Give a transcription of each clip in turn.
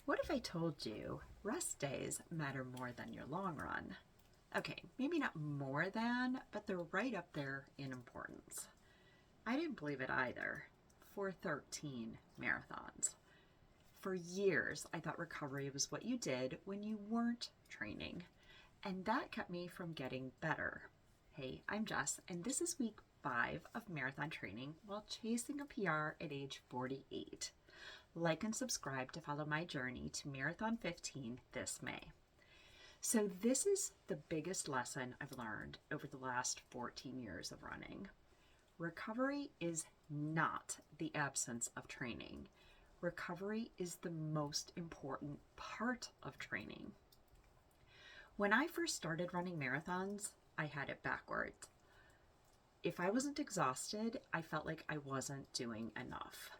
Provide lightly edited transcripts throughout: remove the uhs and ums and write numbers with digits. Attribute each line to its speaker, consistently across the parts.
Speaker 1: What if I told you rest days matter more than your long run? Okay, maybe not more than, but they're right up there in importance. I didn't believe it either for 13 marathons. For years, I thought recovery was what you did when you weren't training, and that kept me from getting better. Hey, I'm Jess, and this is week 5 of marathon training while chasing a PR at age 48. Like and subscribe to follow my journey to Marathon 15 this May. So, this is the biggest lesson I've learned over the last 14 years of running. Recovery is not the absence of training. Recovery is the most important part of training. When I first started running marathons, I had it backwards. If I wasn't exhausted, I felt like I wasn't doing enough.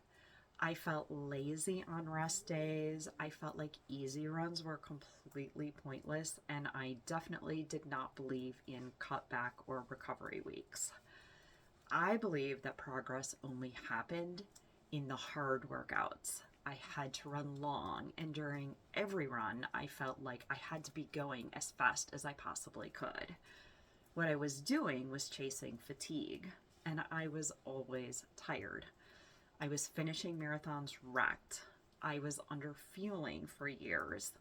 Speaker 1: I felt lazy on rest days. I felt like easy runs were completely pointless, and I definitely did not believe in cutback or recovery weeks. I believe that progress only happened in the hard workouts. I had to run long, and during every run, I felt like I had to be going as fast as I possibly could. What I was doing was chasing fatigue, and I was always tired. I was finishing marathons wrecked. I was under fueling for years.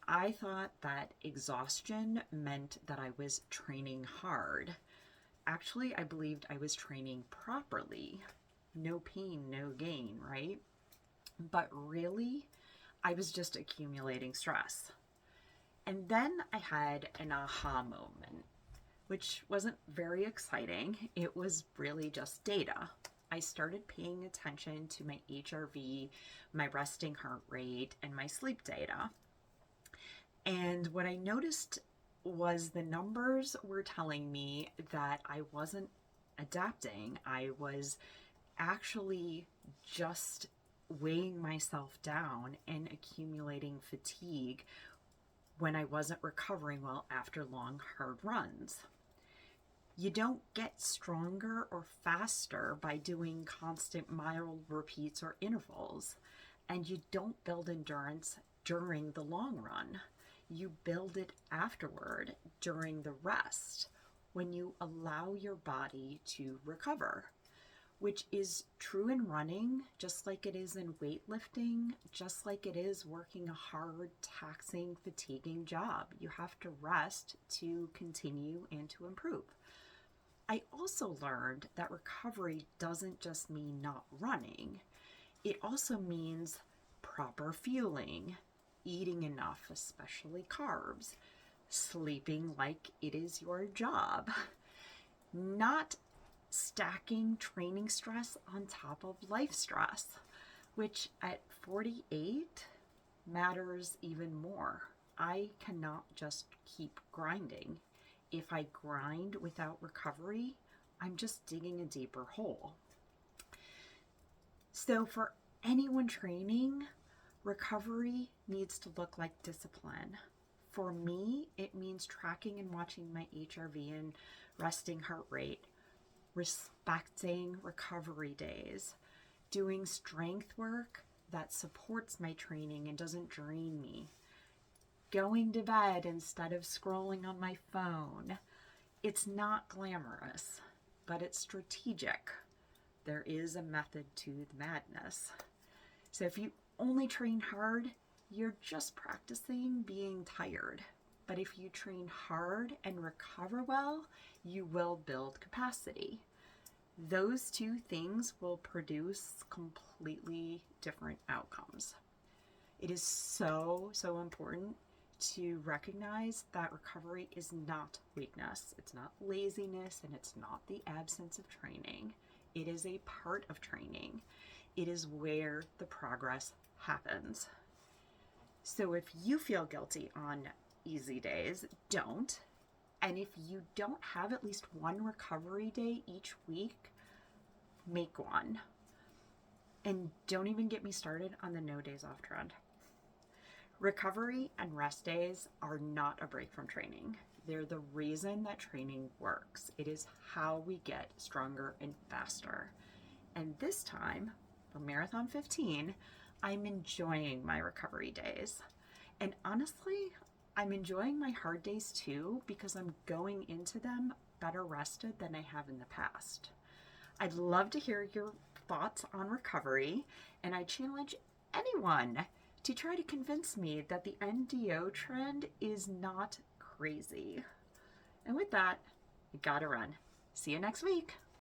Speaker 1: I thought that exhaustion meant that I was training hard. Actually, I believed I was training properly. No pain, no gain, right? But really, I was just accumulating stress. And then I had an aha moment, which wasn't very exciting. It was really just data. I started paying attention to my HRV, my resting heart rate, and my sleep data. And what I noticed was the numbers were telling me that I wasn't adapting. I was actually just weighing myself down and accumulating fatigue when I wasn't recovering well after long, hard runs. You don't get stronger or faster by doing constant mild repeats or intervals, and you don't build endurance during the long run. You build it afterward during the rest when you allow your body to recover, which is true in running, just like it is in weightlifting, just like it is working a hard, taxing, fatiguing job. You have to rest to continue and to improve. I also learned that recovery doesn't just mean not running. It also means proper fueling, eating enough, especially carbs, sleeping like it is your job, not stacking training stress on top of life stress, which at 48 matters even more. I cannot just keep grinding. If I grind without recovery, I'm just digging a deeper hole. So for anyone training, recovery needs to look like discipline. For me, it means tracking and watching my HRV and resting heart rate, respecting recovery days, doing strength work that supports my training and doesn't drain me, going to bed instead of scrolling on my phone. It's not glamorous, but it's strategic. There is a method to the madness. So if you only train hard, you're just practicing being tired. But if you train hard and recover well, you will build capacity. Those two things will produce completely different outcomes. It is so important to recognize that recovery is not weakness. It's not laziness, and it's not the absence of training. It is a part of training. It is where the progress happens. So if you feel guilty on easy days, don't. And if you don't have at least one recovery day each week, make one. And don't even get me started on the no days off trend. Recovery and rest days are not a break from training. They're the reason that training works. It is how we get stronger and faster. And this time, for Marathon 15, I'm enjoying my recovery days. And honestly, I'm enjoying my hard days too because I'm going into them better rested than I have in the past. I'd love to hear your thoughts on recovery, and I challenge anyone to try to convince me that the NDO trend is not crazy. And with that, I gotta run. See you next week.